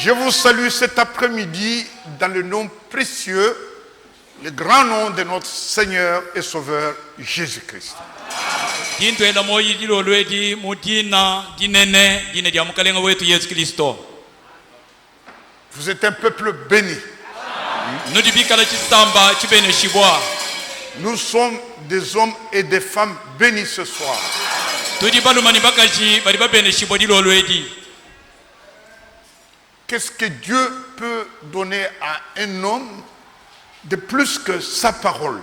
Je vous salue cet après-midi dans le nom précieux, le grand nom de notre Seigneur et Sauveur Jésus-Christ. Vous êtes un peuple béni. Nous sommes des hommes et des femmes bénis ce soir. Qu'est-ce que Dieu peut donner à un homme de plus que sa parole?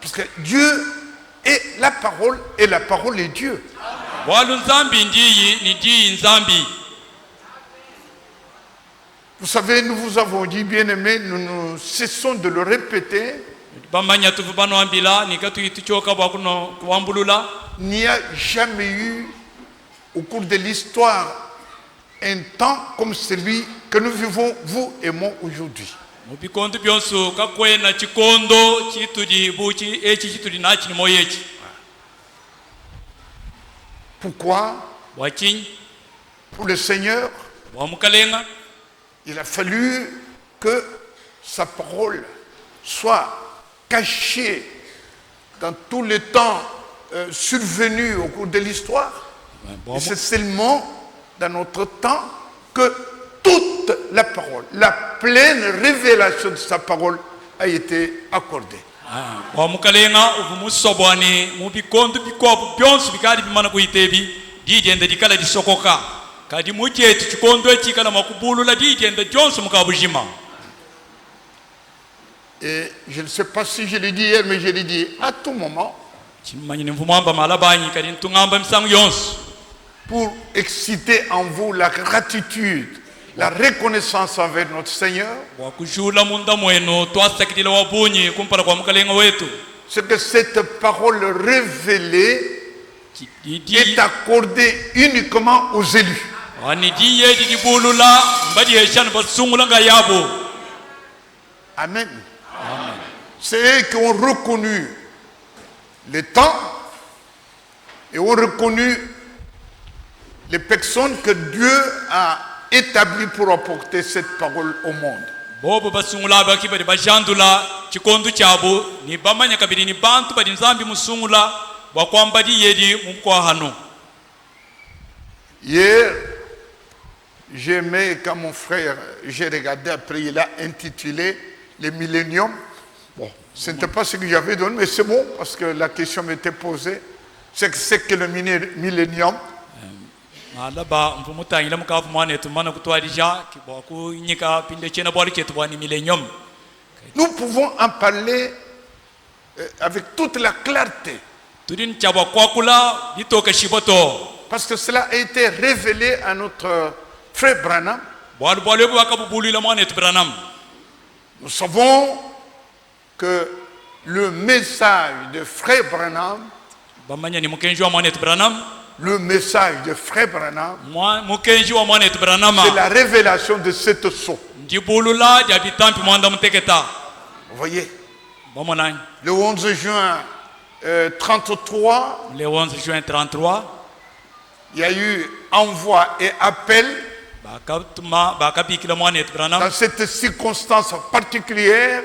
Parce que Dieu est la parole et la parole est Dieu. Vous savez, nous vous avons dit, bien-aimés, nous ne cessons de le répéter. Il n'y a jamais eu au cours de l'histoire un temps comme celui que nous vivons, vous et moi, aujourd'hui. Pourquoi? Pour le Seigneur, il a fallu que sa parole soit cachée dans tous les temps survenus au cours de l'histoire. Et c'est seulement dans notre temps que toute la parole, la pleine révélation de sa parole a été accordée. Et je ne sais pas si je l'ai dit hier, mais je l'ai dit à tout moment, pour exciter en vous la gratitude, la reconnaissance envers notre Seigneur. C'est que cette parole révélée est accordée uniquement aux élus. Amen. C'est eux qui ont reconnu les temps et ont reconnu les personnes que Dieu a établies pour apporter cette parole au monde. Hier, j'aimais quand mon frère, j'ai regardé après, il a intitulé les milléniums. Bon, ce n'était pas ce que j'avais donné, mais c'est bon parce que la question m'était posée. C'est que le millénium. Nous pouvons en parler avec toute la clarté. Parce que cela a été révélé à notre frère Branham. Nous savons que le message de frère Branham, c'est la révélation de cette sceau. Vous voyez, le 11 juin 33, il y a eu envoi et appel. Dans cette circonstance particulière,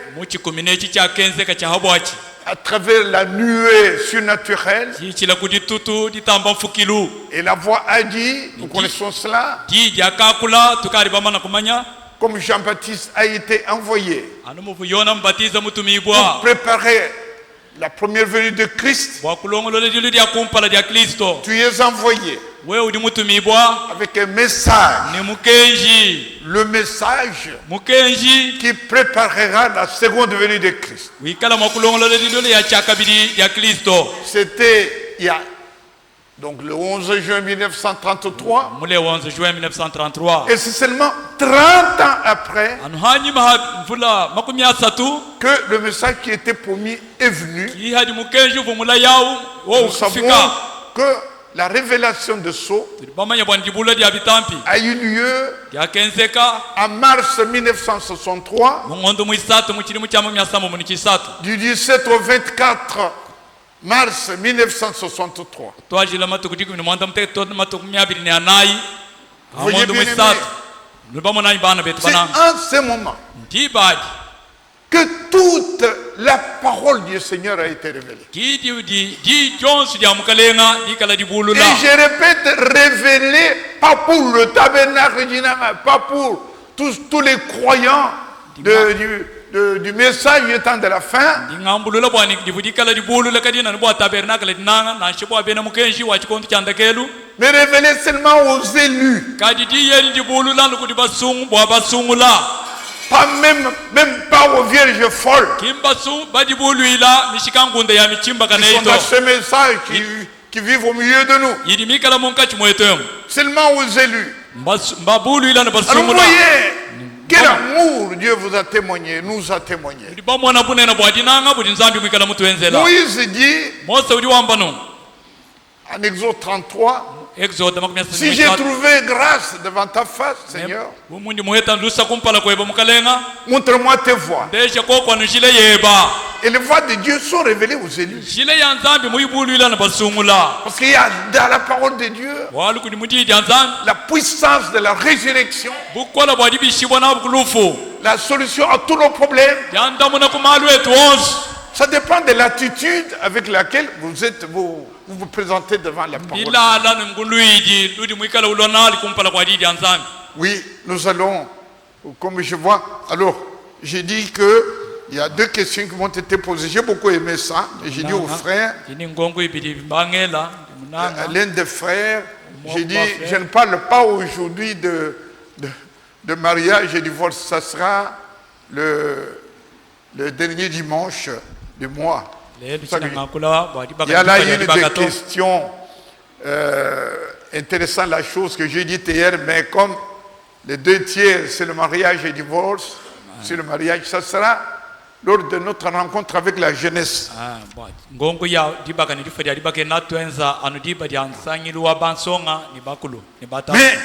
à travers la nuée surnaturelle, et la voix a dit, nous connaissons cela, comme Jean-Baptiste a été envoyé pour préparer la première venue de Christ. Tu es envoyé avec un message, le message qui préparera la seconde venue de Christ. C'était il y a donc le 11 juin 1933. Et c'est seulement 30 ans après que le message qui était promis est venu. Nous savons que la révélation de sceau a eu lieu en mars 1963, du 17 au 24 mars 1963. Vous voyez bien aimé, c'est en ce moment que toute la parole du Seigneur a été révélée. Et je répète, révélée, pas pour le tabernacle, pas pour tous les croyants du message du temps de la fin. Mais révélé seulement aux élus. Pas même pas aux vierges folles. Ils sont dans ce message qui vivent au milieu de nous. Seulement aux élus. Alors vous voyez, quel amour Dieu vous a témoigné, nous a témoigné. Moïse dit en Exode 33, si j'ai trouvé grâce devant ta face, Seigneur, montre-moi tes voies. Et les voies de Dieu sont révélées aux élus. Parce qu'il y a dans la parole de Dieu la puissance de la résurrection, la solution à tous nos problèmes. Ça dépend de l'attitude avec laquelle vous vous présentez devant la parole. Oui, nous allons, comme je vois, alors j'ai dit que il y a deux questions qui m'ont été posées. J'ai beaucoup aimé ça. Et j'ai dit aux frères, l'un des frères, j'ai dit, je ne parle pas aujourd'hui de mariage et divorce. Ça sera le dernier dimanche du mois. Il y a là une des questions intéressantes, la chose que j'ai dite hier, mais comme les 2/3 c'est le mariage et le divorce, c'est le mariage, ça sera lors de notre rencontre avec la jeunesse. Mais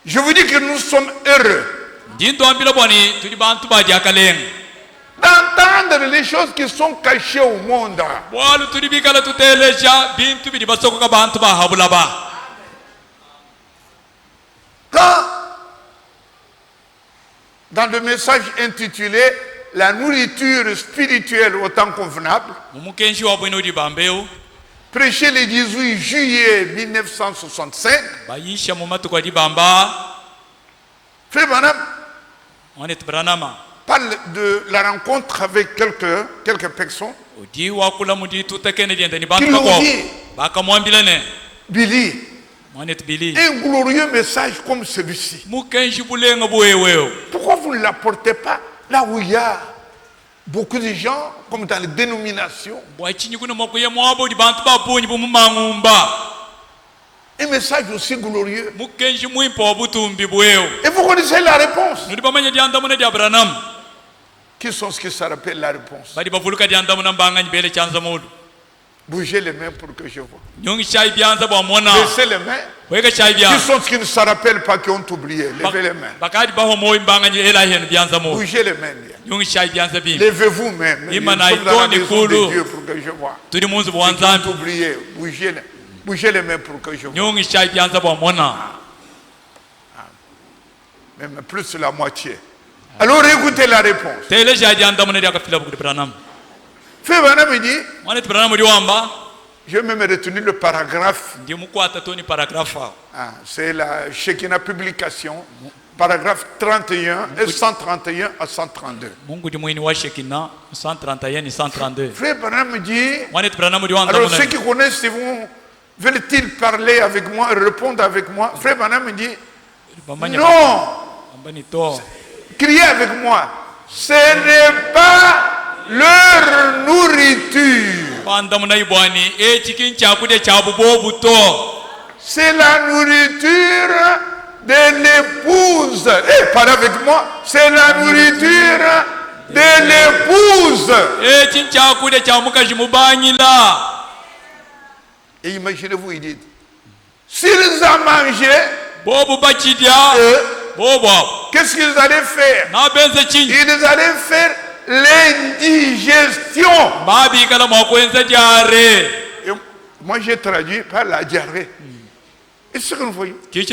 je vous dis que nous sommes heureux d'entendre les choses qui sont cachées au monde. Quand, dans le message intitulé La nourriture spirituelle au temps convenable, prêché le 18 juillet 1965, Frère Branham parle de la rencontre avec quelques personnes qui lui ont dit, Billy, un glorieux message comme celui-ci, pourquoi vous ne l'apportez pas là où il y a beaucoup de gens, comme dans les dénominations? Un message aussi glorieux. Et vous connaissez la réponse. Qui sont ceux qui se rappellent la réponse? Bougez les mains pour que je vois. Baissez les mains. Qui sont ceux qui ne se rappellent pas, qui ont oublié? Levez les mains. Bougez les mains. Levez-vous même. Nous sommes dans la maison de Dieu pour que je vois. Ceux qui ont oublié, bougez les mains pour que je vois. Même plus de la moitié. Alors écoutez la réponse. Frère Branham me dit, je vais même retenir le paragraphe. C'est la Shekinah publication, paragraphe 31 et 131 à 132. Frère Branham me dit, alors ceux qui connaissent, veulent-ils parler avec moi, répondre avec moi? Frère Branham me dit, non, criez avec moi, ce n'est pas leur nourriture. C'est la nourriture de l'épouse. Parlez avec moi. C'est la nourriture de l'épouse. Et imaginez-vous, il dit, s'ils ont mangé, qu'est-ce qu'ils allaient faire? Ils allaient faire l'indigestion. Moi, j'ai traduit par la diarrhée. Et c'est ce que nous voyons. Et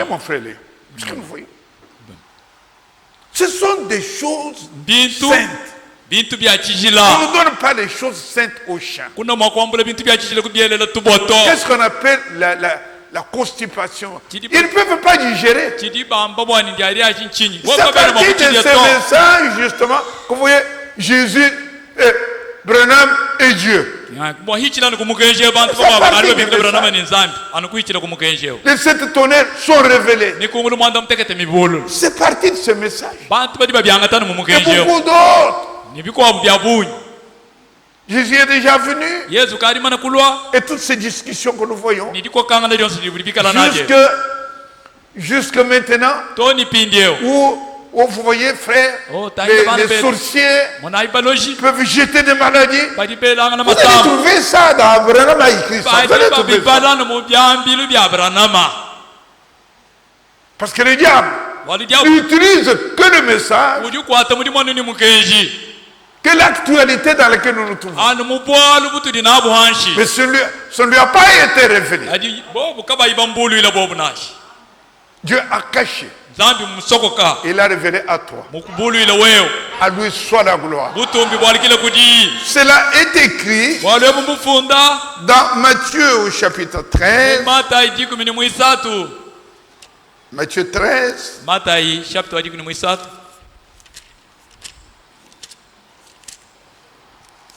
mon frère, c'est ce que nous voyons. Ce sont des choses saintes. On ne donne pas les choses saintes aux chiens. Qu'est-ce qu'on appelle la constipation? Ils ne peuvent pas digérer. C'est à partir de ce message, justement, que vous voyez Jésus, Branham et Dieu. Les sept tonnerres sont révélés. C'est parti de ce message. Et beaucoup d'autres. Jésus est déjà venu. Et toutes ces discussions que nous voyons jusque maintenant, où vous voyez, frère, les sorciers peuvent jeter des maladies. Vous allez trouver ça dans Branham a écrit ça. Vous allez trouver ça. Parce que le diable n'utilise que le message, que l'actualité dans laquelle nous nous trouvons. Mais ça ne lui a pas été révélé. Dieu a caché. Il a révélé à toi. À lui soit la gloire. Cela est écrit dans Matthieu au chapitre 13. Matthieu 13.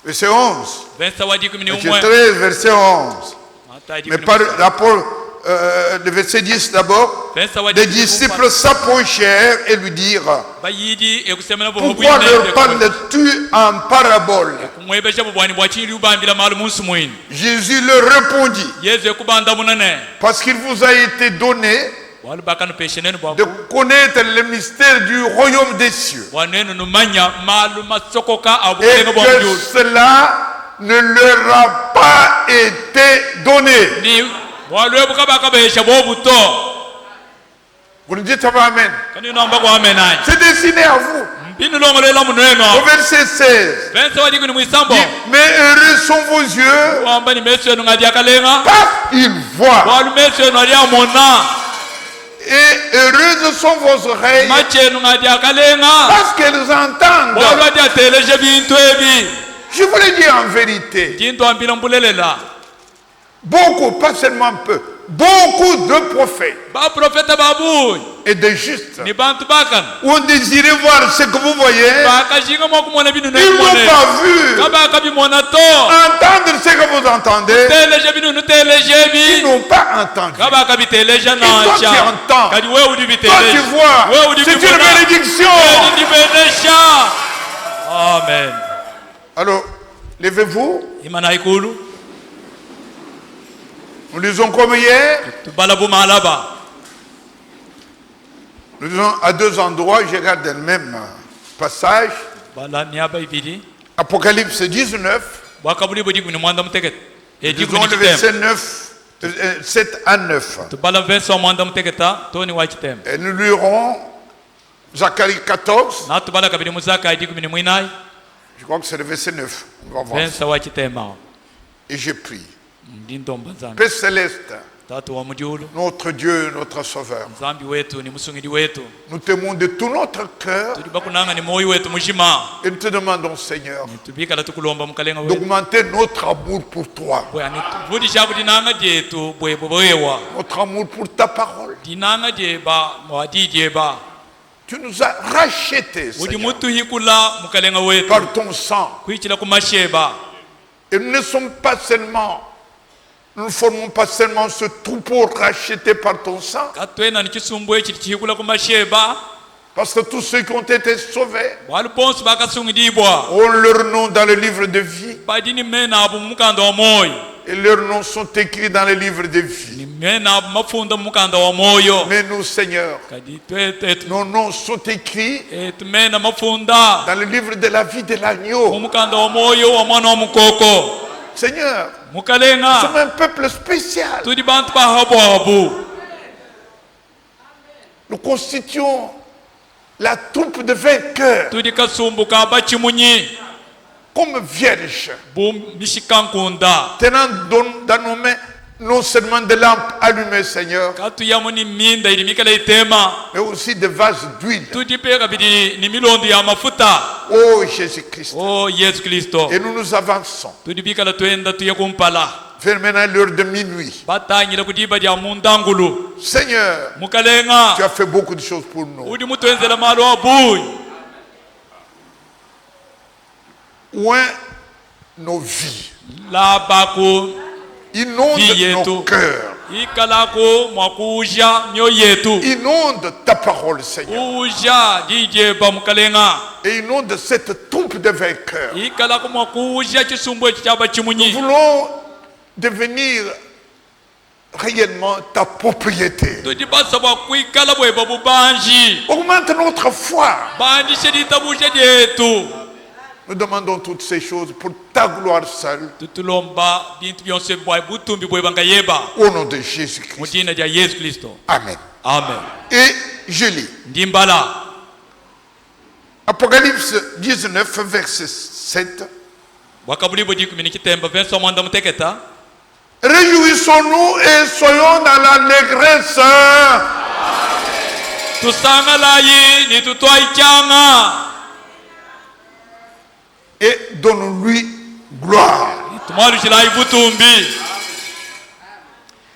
Verset 11. Matthieu 13, verset 11. Mais par rapport, le verset 10 d'abord. Les disciples s'approchèrent et lui dirent: pourquoi leur parles-tu en parabole? Jésus leur répondit: parce qu'il vous a été donné de connaître le mystère du royaume des cieux, et que cela ne leur a pas été donné. Vous nous dites amen. C'est destiné à vous. Au verset 16, dit, mais heureux sont vos yeux parce qu'ils voient, et heureuses sont vos oreilles parce qu'elles entendent. Je vous le dis en vérité, beaucoup, pas seulement un peu, beaucoup de prophètes et de justes ont désiré voir ce que vous voyez. Ils n'ont pas vu entendre ce que vous entendez. Ils n'ont pas entendu. Et toi qui entends, toi qui vois, c'est une bénédiction. Amen. Alors, levez-vous. Nous lisons comme hier. Nous lisons à deux endroits, je regarde le même passage. Apocalypse 19. Disons le verset 9, 7 à 9. Et nous lirons Zacharie 14. Je crois que c'est le verset 9. On va voir. Et je prie. Père céleste, notre Dieu, notre Sauveur, nous t'aimons de tout notre cœur et nous te demandons, Seigneur, d'augmenter notre amour pour toi, notre amour pour ta parole. Tu nous as rachetés, Seigneur, par ton sang. Et nous ne sommes pas seulement, nous ne formons pas seulement ce troupeau racheté par ton sang. Parce que tous ceux qui ont été sauvés ont leur nom dans le livre de vie. Et leurs noms sont écrits dans le livre de vie. Mais nous, Seigneur, nos noms sont écrits dans le livre de la vie de l'agneau. Seigneur, nous sommes un peuple spécial. Nous constituons la troupe de vainqueurs comme vierge, bumishikankunda tenant dans nos mains non seulement des lampes allumées, Seigneur, katuyamo ni minda ilimikala itema mais aussi des vases d'huile. tujipe kabidi ni milondo ya mafuta. Oh Jésus-Christ. Oh Yesu Kristo. Et nous nous avançons Tudibikala twenda tuye kumpala vers maintenant l'heure de minuit. batanyira kudiba dia mundangulu. Seigneur, Mukalenga tu as fait beaucoup de choses pour nous. udi mutwenzela malo abuyi Oint nos vies, labako inonde nos cœurs, ikalako mwakuja myo yetu inonde ta parole, Seigneur, uja dije ba mukalenga et inonde cette tombe de vainqueur. ikalako mwakuja chisumbu chaba Nous chimunyi voulons devenir réellement ta propriété. tudibasa bwa kwikala bwe babu banji Augmente notre foi. banji shedita buje dyetu. Nous demandons toutes ces choses pour ta gloire seule. Tutulomba bintu byonse bwa butumbi bwe bangayeba Au nom de Jésus-Christ. mujina lya Yesu Kristo. Amen. Amen. Et je lis. Ndimbala Apocalypse 19, verset 7. wakabulibo 10 verse omwanda muteketa. Réjouissons-nous et soyons dans l'allégresse. Tusangalayi ni tutwaichanga Et donne-lui gloire. tumalushirayi butumbi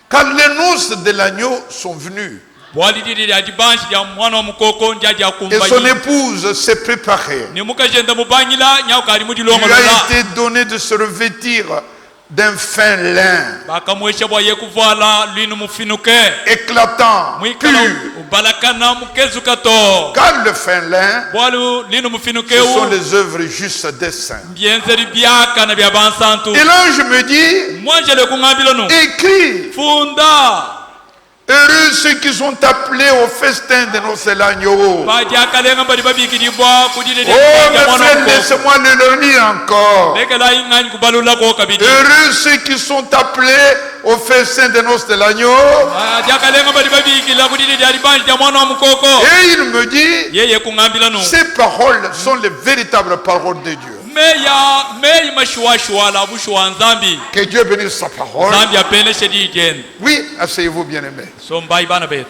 Car les noces de l'agneau sont venues bwalidili lya dibanshi lya mwana wa mukoko ndyaja et son kumbanyi épouse s'est préparée. ni mukajenda mubanyila nyauka ali Il lui mudilongolola a été donné de se revêtir d'un fin lin bakamwesha bwa yekuvala lwinu mufinuke éclatant, mwikala pur. ubalakana mukezu kato Car le fin lin, bwalu linu mufinuke ce sont u les œuvres justes des saints. mbyenzeri byaka na bya bansantu. Et l'ange me dit, mwanjele kung'ambilo nu écris, funda heureux ceux qui sont appelés au festin de nos l'agneau. bajakalenga bali babikidibwa kudile Oh mes frères, laissez-moi le leur lire encore. lekela ing'anyi kubalulako kabidi Heureux ceux qui sont appelés au festin de nos de l'agneau. bajakalenga bali babikila kudile lya libanji lya mwana wa mukoko. Et il me dit, Yeye kung'ambila nu ces paroles sont les véritables paroles de Dieu. meyi mashuwashuwa la bushuwa nzambi Que Dieu bénisse sa parole. nzambi apende shedi igenda Oui, asseyez-vous bien aimés. sombayi bana betu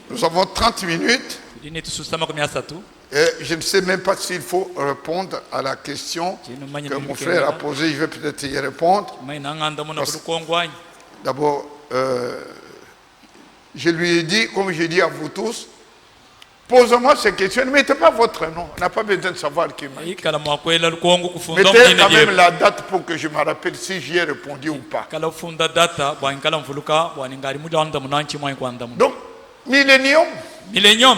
Nous avons 30 minutes. dini tususama ku 300 Et je ne sais même pas s'il faut répondre à la question que mon frère a posée. Je vais peut-être y répondre. mai nang'anda muna kulukongwanyi. D'abord, je lui ai dit, comme j'ai dit à vous tous, posez-moi ces questions. Ne mettez pas votre nom. On n'a pas besoin de savoir qui m'a. ikala mwakwela lukongo kufunza Mettez mujine quand même lyetu la date pour que je me rappelle si j'y ai répondu ou pas. kala ufunda data bwankala mvuluka bwaningali mudanda munanchi mwa kwanda mu Donc, millénium, millennium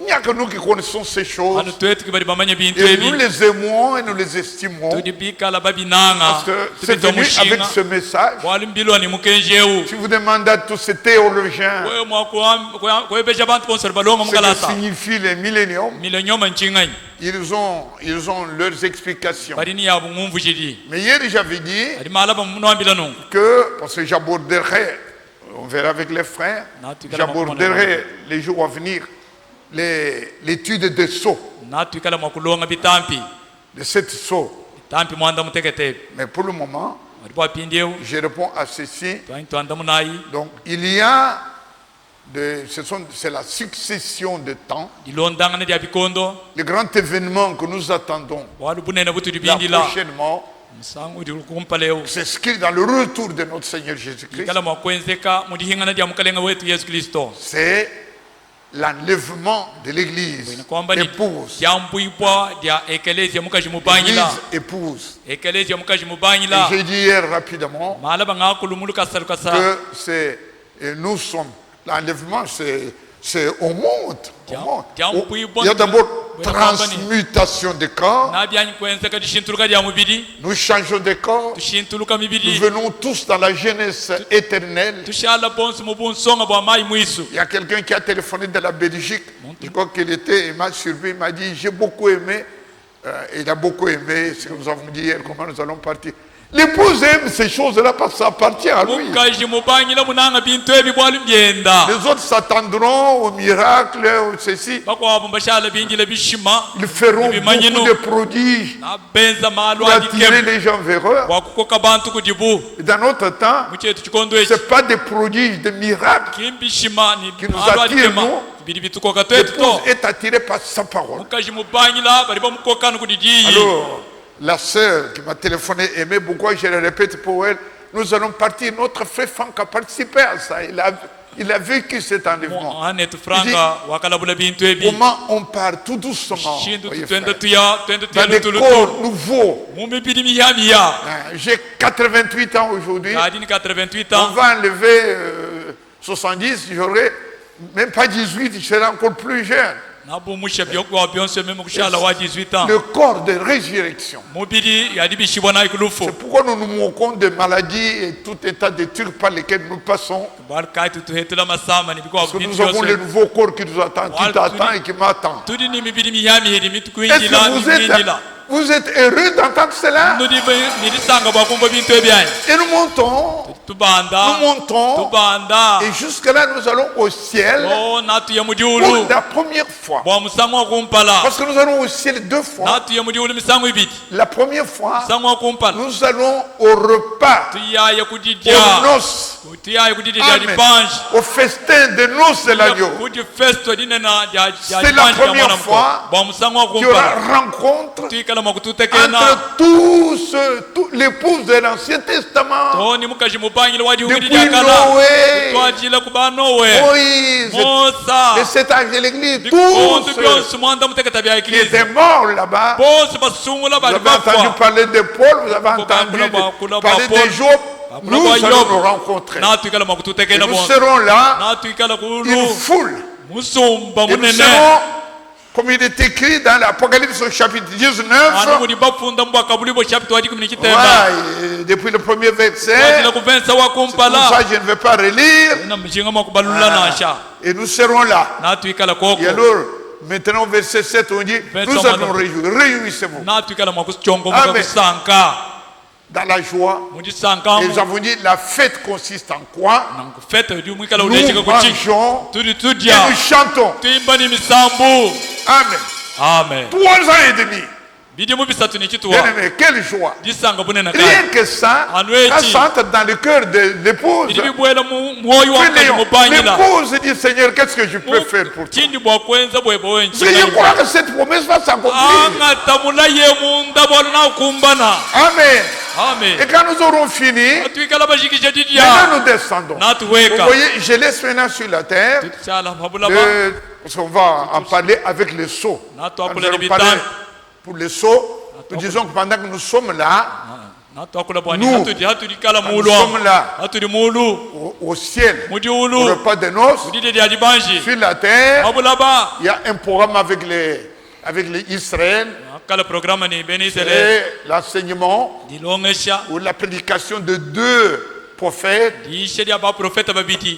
il n'y a que nous qui connaissons ces choses. anu twetu kibali bamanya bintu Et nous ebi les aimons et nous les estimons. tudibikala babinanga Parce que c'est tubita venu avec mushinga ce message. bwali mbilwa ni mukenjewu Si vous demandez à tous ces théologiens wewe mwakwebesha bantu bonse balonga ce que mukalasa signifie les milléniums, millennium nchinganyi ils ont leurs explications. bali ni yabu ngumvu shidi Mais hier, j'avais dit ali malaba munwambila nu que, parce que j'aborderai, on verra avec les frères, j'aborderai les jours à venir l'étude des sceaux, natwikala mwakulonga bitampi de cette sceau. tampi mwanda mutekete Mais pour le moment, ali bwapindyewu je réponds à ceci. twanda munayi Donc, il y a, c'est la succession de temps, dilondangana lya bikondo le grand événement que nous attendons wali bunene butu là libindila prochainement. musangu udi kumpalewu C'est ce qui est dans le retour de notre Seigneur Jésus-Christ. ikala mwakwenzeka mudihingana lya mukalenga wetu Yesu Kristo C'est l'enlèvement de l'Église, kwamba ni épouse. lyambwibwa lya ekelezia mukaji mubanyila L'Église épouse. ekelezia mukaji Et mubanyila j'ai dit hier rapidement malaba ng'akulumulu kasalukasa que nous sommes, l'enlèvement c'est on monte. Il y a d'abord transmutation des corps. nabyanyi kwenzeka lishintuluka lya mubiri Nous changeons de corps. tushintuluka Nous mibiri venons tous dans la jeunesse éternelle. tushala bonse mu bunsonga bwa mayi mwisu. Il y a quelqu'un qui a téléphoné de la Belgique. Je crois qu'il était, il m'a surpris, il m'a dit, j'ai beaucoup aimé. Il a beaucoup aimé ce que nous avons dit hier, comment nous allons partir. L'épouse aime ces choses-là parce que ça appartient à lui. Les autres s'attendront au miracle, au ceci. Ils feront beaucoup de prodiges pour attirer les gens vers eux. Et dans notre temps, ce n'est pas des prodiges, des miracles qui nous attirent, nous. L'épouse est attirée par sa parole. Alors, la sœur qui m'a téléphoné aimait beaucoup, je le répète pour elle, nous allons partir. Notre frère Franck a participé à ça. Il a vécu cet enlèvement. Il dit, comment on part tout doucement, voyez, dans des corps nouveaux. J'ai 88 ans aujourd'hui. On va enlever 70, j'aurai même pas 18, je serai encore plus jeune. Le corps de résurrection. C'est pourquoi nous nous moquons des maladies et tout état de trucs par lesquels nous passons. Parce que nous avons le nouveau corps qui nous attend, qui t'attend et qui m'attend. Est-ce que vous êtes heureux d'entendre cela? Et nous montons. Et jusque-là, nous allons au ciel pour la première fois. Parce que nous allons au ciel 2 fois. La première fois, nous allons au repas, aux noces. Amen. Au festin de noces de l'agneau. C'est la première fois qu'il y aura rencontre entre tous l'épouse de l'Ancien Testament. Depuis Noé, Moïse, les 7 âges de l'Église, tous qui étaient morts là-bas. Vous avez entendu parler de Paul, vous avez entendu parler de Job. Nous allons nous rencontrer. Et nous serons là, une foule. Et nous serons, comme il est écrit dans l'Apocalypse au chapitre 19, depuis le premier verset, c'est pour ça que je ne vais pas relire. Et nous serons là. Et alors, maintenant, verset 7, on dit, nous allons réjouir. Réjouissez-vous. Amen. Dans la joie. Et nous avons dit, la fête consiste en quoi? Nous mangeons et nous chantons. Amen. Amen. 3 ans et demi. Bien-aimé, quelle joie. Rien que ça, ça entre dans le cœur de l'épouse. L'épouse dit, Seigneur, qu'est-ce que je peux faire pour toi? Je crois que cette promesse va s'accomplir. Amen. Amen. Et quand nous aurons fini, maintenant nous descendons. Vous voyez, je laisse maintenant sur la terre, parce qu'on va en parler avec les sceaux. Pour les sceaux, nous disons que pendant que nous sommes là, nous sommes là au ciel, au repas de noces, sur la terre, il y a un programme avec les Israël, et l'enseignement ou la prédication de 2 prophètes,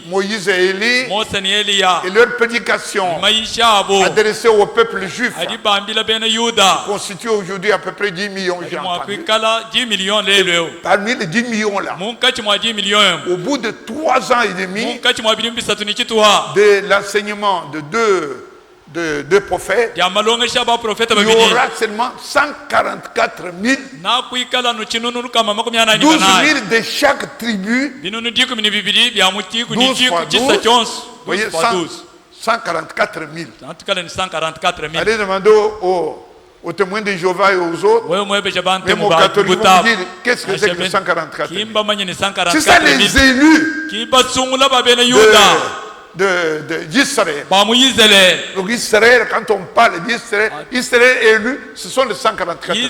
Moïse et Élie, et leur prédication adressée au peuple juif constitue aujourd'hui à peu près 10 millions. Parmi les 10 millions là, au bout de 3 ans et demi de l'enseignement de deux prophètes, il y aura seulement 144 000, 12 000 de chaque tribu, 12 fois 12, vous voyez, 144 000. Allez demander aux témoins de Jéhovah et aux autres, même aux catholiques, vous me dire qu'est-ce que c'est que 144 000. C'est ça les élus d'Israël. Donc Israël, quand on parle d'Israël, Israël élu, ce sont les 144 000.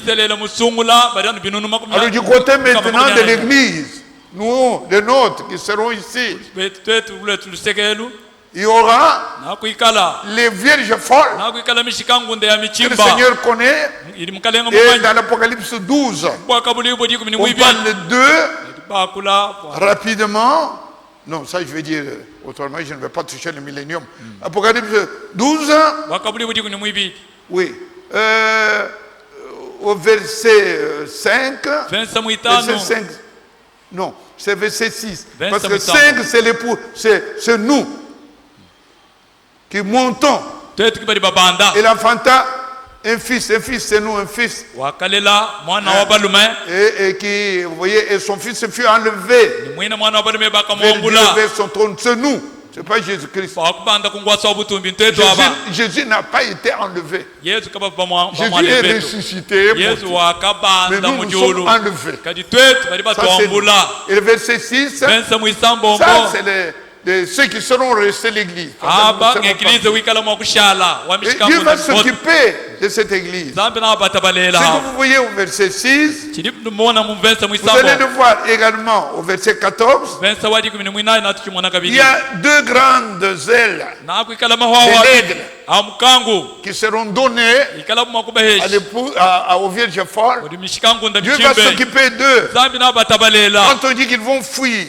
Alors du côté maintenant de l'église, nous, les nôtres qui serons ici, il y aura les vierges folles que le Seigneur connaît. Et dans l'Apocalypse 12, on parle d'eux rapidement. Non, ça je vais dire autrement, je ne vais pas toucher le millénium. Apocalypse 12. Oui. au verset 5. Verset Verset 5. Non, c'est verset 6. Parce que 5, c'est l'époux, c'est nous qui montons. Il enfanta un fils, c'est nous, un fils. Et qui, vous voyez, et son fils fut enlevé. Son trône, c'est nous. C'est pas Jésus-Christ. Jésus n'a pas été enlevé. Jésus est ressuscité. Mais nous sommes enlevés. Et le verset 6, ça c'est ceux qui seront restés l'église. Dieu va s'occuper de cette église. Ce que vous voyez au verset 6, vous allez le voir également au verset 14. Il y a deux grandes ailes qui seront données aux vierges folles. Dieu va s'occuper d'eux. Quand on dit qu'ils vont fuir,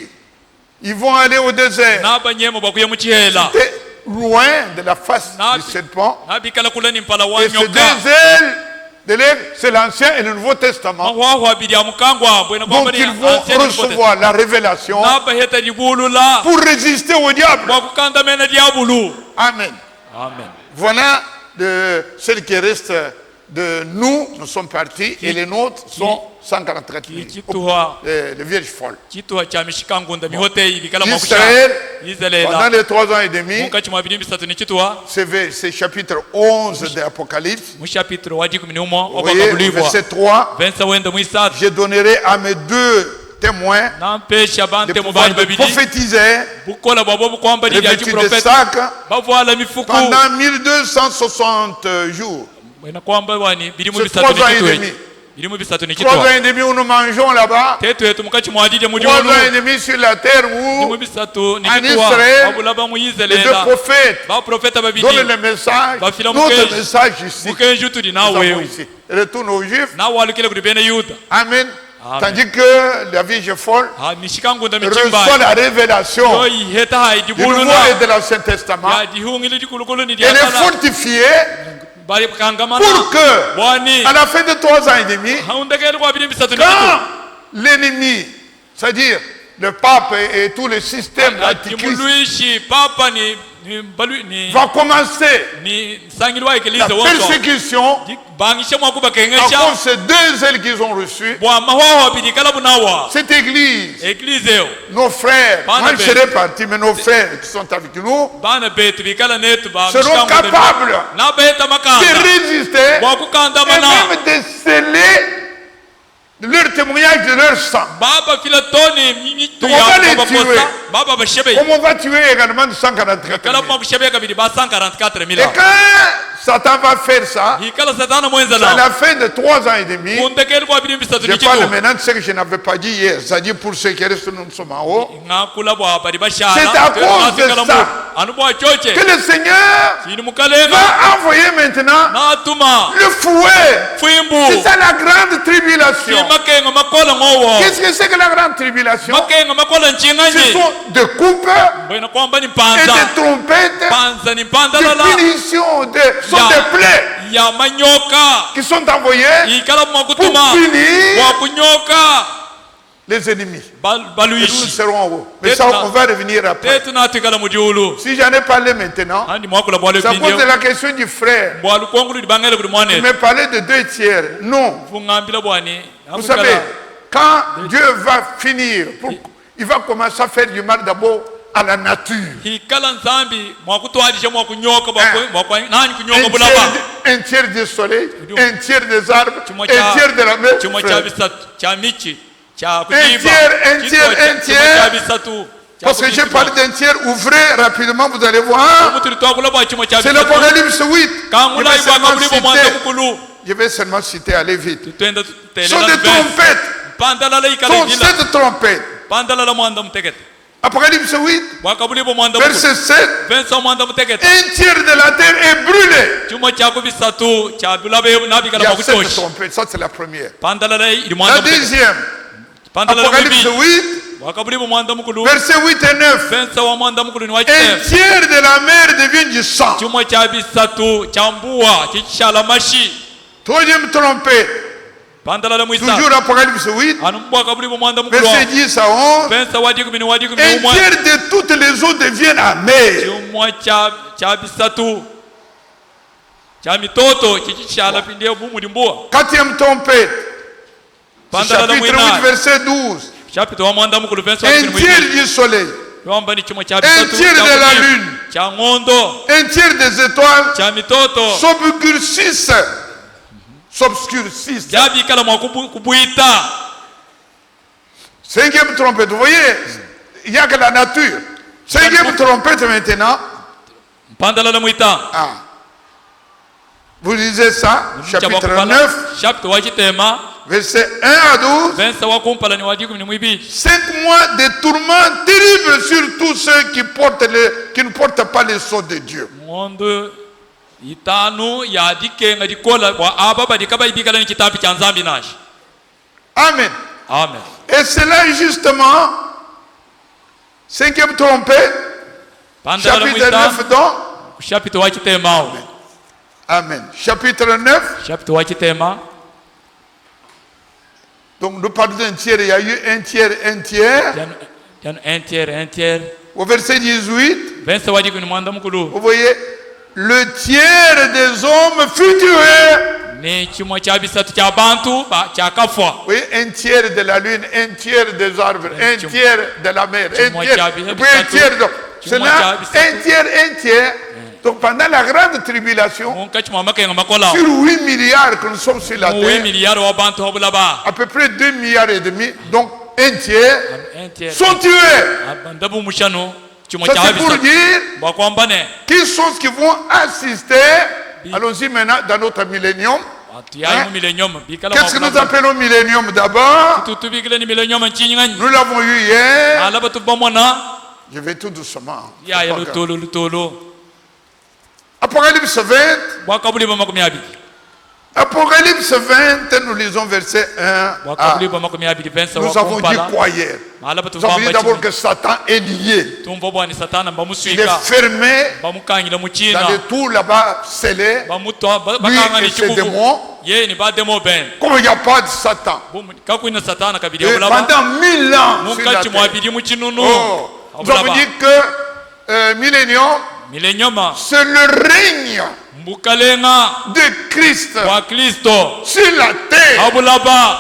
ils vont aller au désert. C'était loin de la face du serpent. Et ces deux ailes de l'aigle, c'est l'Ancien et le Nouveau Testament. Donc ils vont recevoir la révélation pour résister au diable. Amen. Voilà celle qui reste de nous sommes partis et les nôtres sont 144 000. Les vierges folles. Israël, pendant les 3 ans et demi, c'est chapitre 11 de l'Apocalypse. Vous voyez, verset 3, je donnerai à mes 2 témoins de pouvoir de prophétiser, revêtus de sac, pendant 1260 jours. C'est 3 ans et demi. 3 ans et demi où nous mangeons là-bas. 3 ans et demi sur la terre où en Israël les 2 prophètes donnent le message. Notre message ici. Retourne aux Juifs. Amen. Tandis que la Vierge folle reçoit la révélation du Nouveau et de l'Ancien Testament. Elle est fortifiée pour que, à la fin de 3 ans et demi, quand l'ennemi, c'est-à-dire le pape et tout le système antichrist, va commencer la persécution à cause ces 2 ailes qu'ils ont reçues. Cette église, nos frères, moi je serai parti, mais nos frères qui sont avec nous seront capables de résister et même de sceller leur témoignage de leur sang. On va les tuer. Comme on va tuer également 144 000. Et quand Satan va faire ça, à la fin de 3 ans et demi, je parle maintenant de ce que je n'avais pas dit hier, c'est-à-dire pour ceux qui restent, nous sommes en haut. C'est à cause de ça que le Seigneur va envoyer maintenant le fouet. C'est ça la grande tribulation. Qu'est-ce que c'est que la grande tribulation? Ce sont des coupes et des trompettes, des punitions, sont des plaies qui sont envoyées pour punir les ennemis. Et nous serons en haut. Mais ça, on va revenir après. Si j'en ai parlé maintenant, c'est à cause de la question du frère. Il m'a parlé de 2 tiers. Non. Vous savez, quand Dieu va finir, il va commencer à faire du mal d'abord à la nature. Un tiers du soleil, un tiers des arbres, un tiers de la mer. Un tiers. Parce que j'ai parlé d'un tiers, ouvrez rapidement, vous allez voir. C'est l'Apocalypse 8. Je vais seulement citer, allez vite. Ce sont des trompettes. Ce sont 7 trompettes. Apocalypse 8, verset 7. Un tiers de la terre est brûlé. Il y a 7 trompettes, ça c'est la première. La deuxième, Apocalypse 8, verset 8 et 9. Un tiers de la mer devient du sang. Troisième trompette, Toujours Apocalypse 8, verset 10 à 11. Un tiers de toutes les eaux deviennent amères. Quatrième trompette, chapitre 8, verset 12. Un tiers du soleil, un tiers de la lune, un tiers des étoiles s'obscurcissent. Cinquième trompette, vous voyez, il n'y a que la nature. Cinquième trompette maintenant. Vous lisez ça, chapitre 9, verset 1 à 12. 5 mois de tourments terribles sur tous ceux qui ne portent pas les sceaux de Dieu. Amen. Amen. Et c'est là justement, cinquième trompette, chapitre 9 donc. Amen. Chapitre 9. Donc nous parlons d'un tiers, il y a eu un tiers. Un tiers. Au verset 18, vous voyez, le tiers des hommes fut tué. Oui, un tiers de la lune, un tiers des arbres, un tiers de la mer, un tiers d'eau. C'est là, un tiers. Donc pendant la grande tribulation, sur 8 milliards que nous sommes sur la terre, à peu près 2 milliards et demi, donc un tiers, sont tués. Ça c'est pour dire qui sont ceux qui vont assister, allons-y maintenant dans notre millénium. Qu'est-ce que nous appelons millénium d'abord? Nous l'avons eu hier. Je vais tout doucement. Apocalypse 20. Apocalypse 20, nous lisons verset 1 à. Nous avons dit quoi hier? Nous avons dit d'abord que Satan est lié. Il est fermé dans le tout là-bas scellé. Lui et ses démons. Comme il n'y a pas de Satan. Et pendant 1000 ans sur la terre. Nous avons dit que millénium, c'est le règne de Christ sur la terre.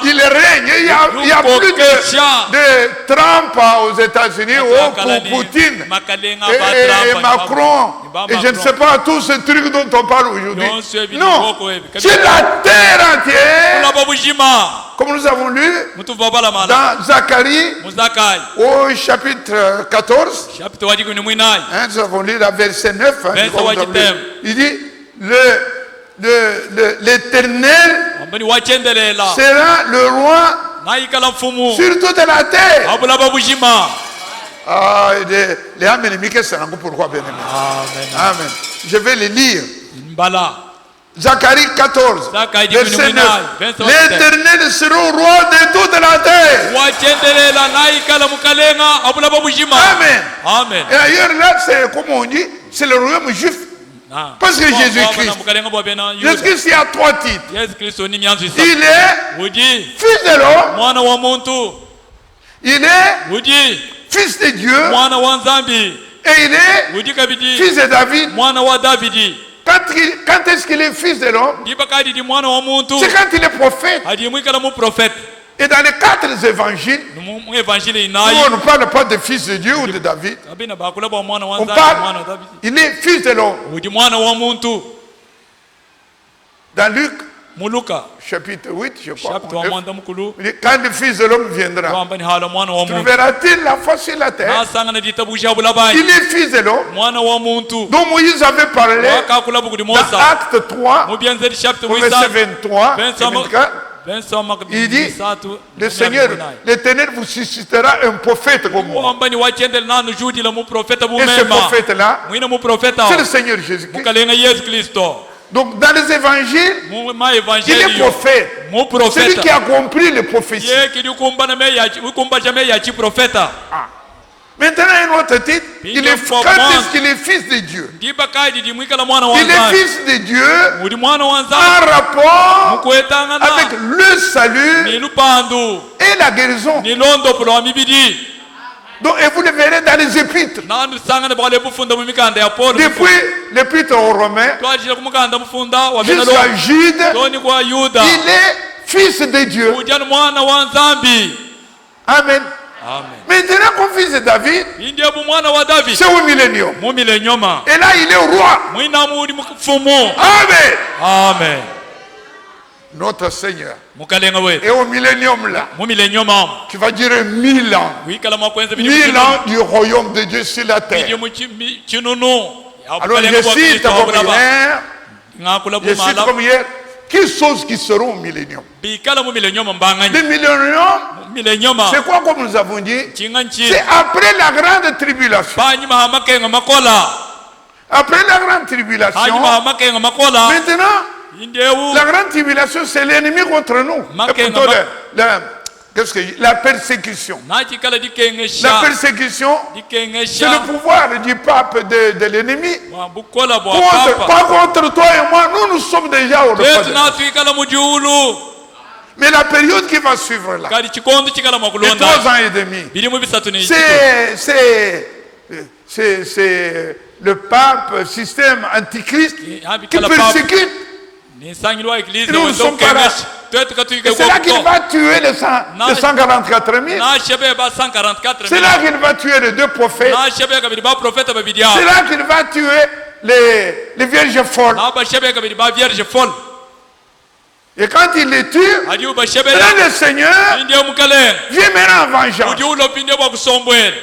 Il règne. Il n'y a plus de Trump aux États-Unis ou pour Poutine et Macron et je ne sais pas tous ces trucs dont on parle aujourd'hui. Non, c'est la terre entière. Comme nous avons lu dans Zacharie au chapitre 14, nous avons lu la verset 9. Il dit l'Éternel sera le roi sur toute la terre. Les Amen, pourquoi bien aimé? Amen. Je vais les lire. Zacharie 14, verset 9. L'Éternel sera roi de toute la terre. Amen. Et ailleurs là, c'est comme on dit, c'est le royaume juif. Parce que Jésus-Christ, il y a 3 titres. Il est fils de l'homme. Il est fils de Dieu. Et il est fils de David. Quand est-ce qu'il est fils de l'homme? C'est quand il est prophète. Et dans les 4 évangiles, on ne parle pas de fils de Dieu ou de David. On parle, il est fils de l'homme. Dans Luc, chapitre 8, je crois. Quand le fils de l'homme viendra, trouvera-t-il la foi sur la terre? Il est fils de l'homme. Donc Moïse avait parlé dans Acte 3, verset 23 et 24. Il dit, le Seigneur, l'Éternel vous suscitera un prophète comme moi. Et ce prophète-là, c'est le Seigneur Jésus-Christ. Donc dans les évangiles, il est prophète. Celui qui a compris les prophéties. Maintenant, un autre titre, quand est-ce qu'il est fils de Dieu? Il est fils de Dieu en rapport avec le salut et la guérison. Donc, et vous le verrez dans les épîtres. Depuis l'épître aux Romains jusqu'à Jude, il est fils de Dieu. Amen. Maintenant, comme fils de David, c'est au millénium. Et là, il est roi. Amen. Amen. Notre Seigneur est au millénium là, qui va durer 1000 ans. 1000 ans du royaume de Dieu sur la terre. Alors je cite comme hier, quelles choses qui seront au millénium? Le millénium, c'est quoi comme nous avons dit? C'est après la grande tribulation. Après la grande tribulation, maintenant, la grande tribulation, c'est l'ennemi contre nous. La persécution. La persécution, c'est le pouvoir du pape de l'ennemi. Pas contre toi et moi, nous sommes déjà au repas. Mais la période qui va suivre là, les 3 ans et demi, c'est le pape, système antichrist, qui persécute. Et nous ne sommes pas là. Et c'est là qu'il va tuer les 144 000. C'est là qu'il va tuer les 2 prophètes. C'est là qu'il va tuer les vierges folles. Et quand il les tue, le Seigneur vient maintenant en vengeance.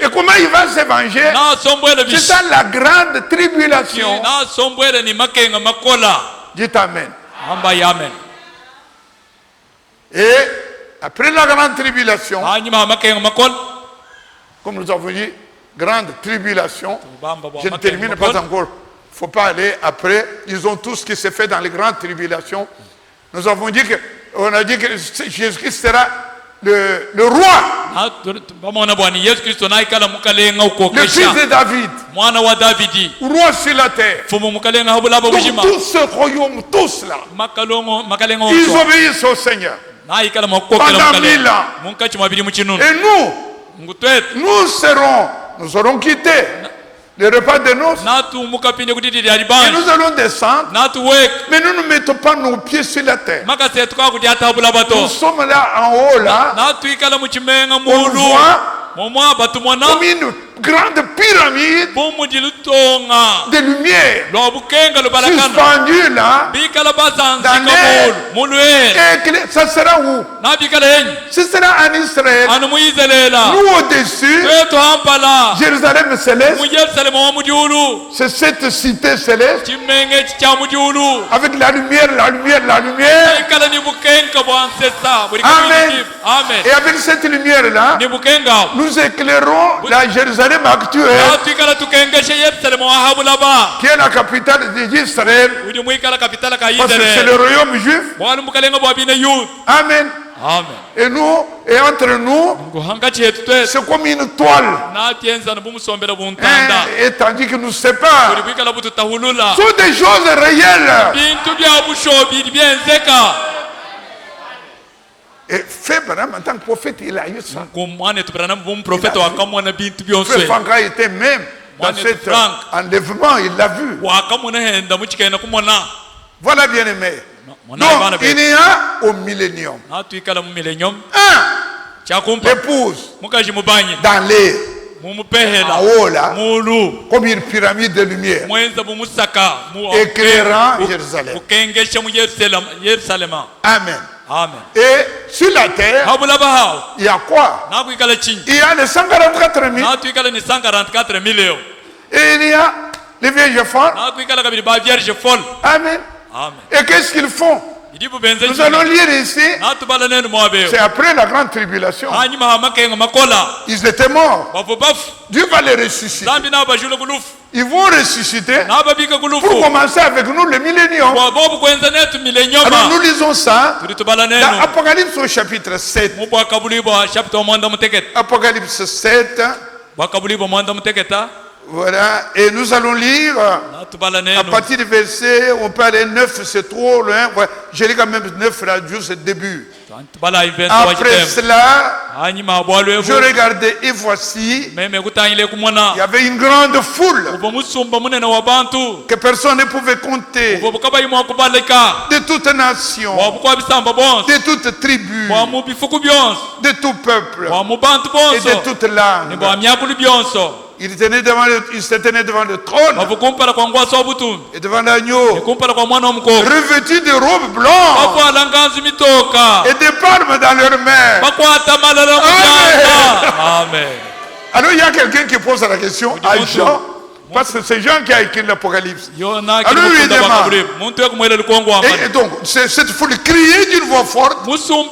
Et comment il va se venger? C'est ça la grande tribulation. Dites Amen. Et après la grande tribulation, comme nous avons dit, grande tribulation, je ne termine pas encore. Il ne faut pas aller après. Ils ont tout ce qui s'est fait dans les grandes tribulations. Nous avons dit que Jésus-Christ sera le roi, le fils de David, roi sur la terre. Donc tous ce royaume, tous là, ils obéissent au Seigneur pendant 1000 ans. Et nous serons quittés le repas de noces, et nous allons descendre, mais nous ne mettons pas nos pieds sur la terre. Nous sommes là en haut là, on voit comme une grande pyramide de lumière suspendue là dans l'air. Et ça sera où? Ce sera en Israël. Nous au-dessus, Jérusalem céleste, c'est cette cité céleste avec la lumière. Amen. Et avec cette lumière là, nous éclairons la Jérusalem actuelle, qui est la capitale d'Israël, parce que c'est le royaume juif. Amen. Et nous, et entre nous, c'est comme une toile, et tandis que nous séparons, sont des choses réelles. Et Frère Branham, en tant que prophète, il a eu ça. Frère Franca était même dans cet enlèvement, il l'a vu. Voilà, bien aimé. Donc, il y a au millénium l'épouse dans l'air, en haut là, comme une pyramide de lumière, éclairant Jérusalem. Amen. Et sur la terre, il y a quoi? Il y a les 144 000. Et il y a les vierges folles. Amen. Et qu'est-ce qu'ils font? Nous allons lire ici. C'est après la grande tribulation. Ils étaient morts. Dieu va les ressusciter. Ils vont ressusciter pour commencer avec nous le millénium. Alors nous lisons ça dans Apocalypse au chapitre 7. Apocalypse 7. Voilà, et nous allons lire à partir du verset, on peut aller 9, c'est trop loin. Ouais, j'ai lu quand même 9 là, juste le début. Après cela, je regardais et voici, il y avait une grande foule que personne ne pouvait compter, de toutes nations, de toutes tribus, de tout peuple et de toutes langues. Il se tenait devant le trône et devant l'agneau, revêtus de robes blanches et des palmes dans leurs mains. Amen. Alors il y a quelqu'un qui pose la question à Jean, parce que c'est Jean qui a écrit l'Apocalypse. Alors lui demande, et donc cette foule criait d'une voix forte en disant,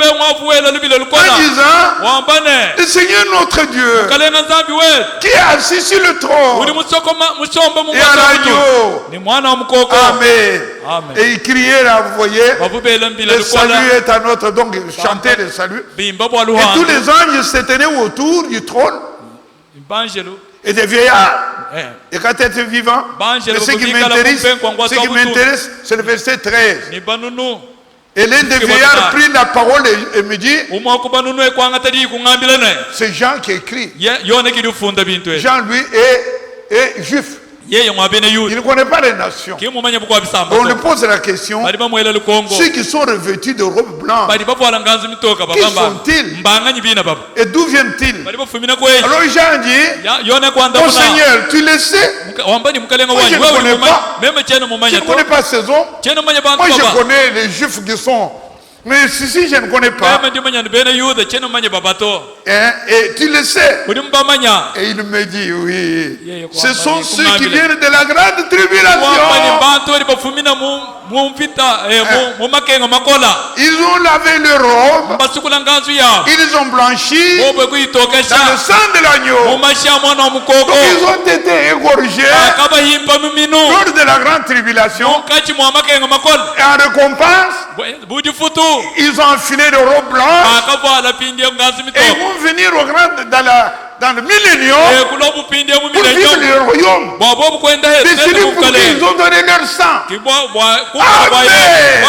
le Seigneur notre Dieu qui est assis sur le trône et à l'agneau. Amen. Et il criait là, vous voyez, le salut est à notre, donc chanter le salut. Et tous les anges se tenaient autour du trône et des vieillards et quand être vivant. Et ce qui m'intéresse, c'est le verset 13. Et l'un des vieillards prit la parole et me dit, c'est Jean qui écrit. Jean, lui, est juif. Il ne connaît pas les nations. On lui pose la question, ceux qui sont revêtus de robes blanches, qui sont-ils et d'où viennent-ils? Alors Jean dit, mon Seigneur, tu le sais? Moi je ne connais pas. Je ne connais pas ces hommes. Moi je connais les juifs qui sont. Mais si je ne connais pas. Et tu le sais. Et il me dit oui. Ce sont ceux qui viennent de la grande tribulation. Ils ont lavé leurs robes. Ils ont blanchi dans le sang de l'agneau. Donc ils ont été égorgés lors de la grande tribulation. Et en récompense, ils ont enfilé des robes blanches et ils vont venir au dans le millénium pour vivre le royaume de celui pour qui ils ont donné leur sang. Amen.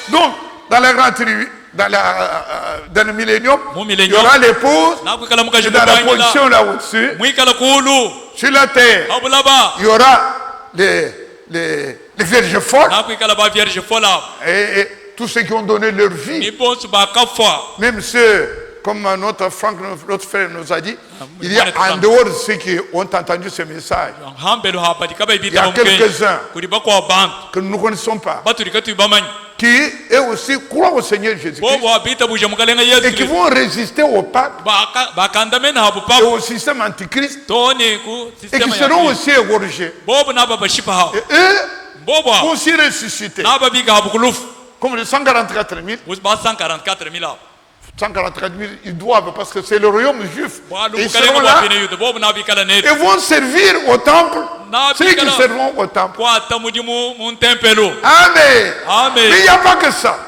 Donc, dans la grande tribu, dans le millénium, il y aura l'épouse et dans la position là au-dessus, sur la terre, il y aura les vierges folles et tous ceux qui ont donné leur vie, même ceux, comme notre frère nous a dit, il y a en dehors de ceux qui ont entendu ce message, il y a quelques-uns que nous ne connaissons pas, qui eux aussi croient au Seigneur Jésus-Christ et qui vont résister au pape et au système antichrist et qui seront aussi égorgés. Et eux vont aussi ressusciter. Comme les 144 000. 144 000, ils doivent, parce que c'est le royaume juif. Et ils seront là et vont servir au temple, ceux qui serviront au temple. Amen. Mais il n'y a pas que ça.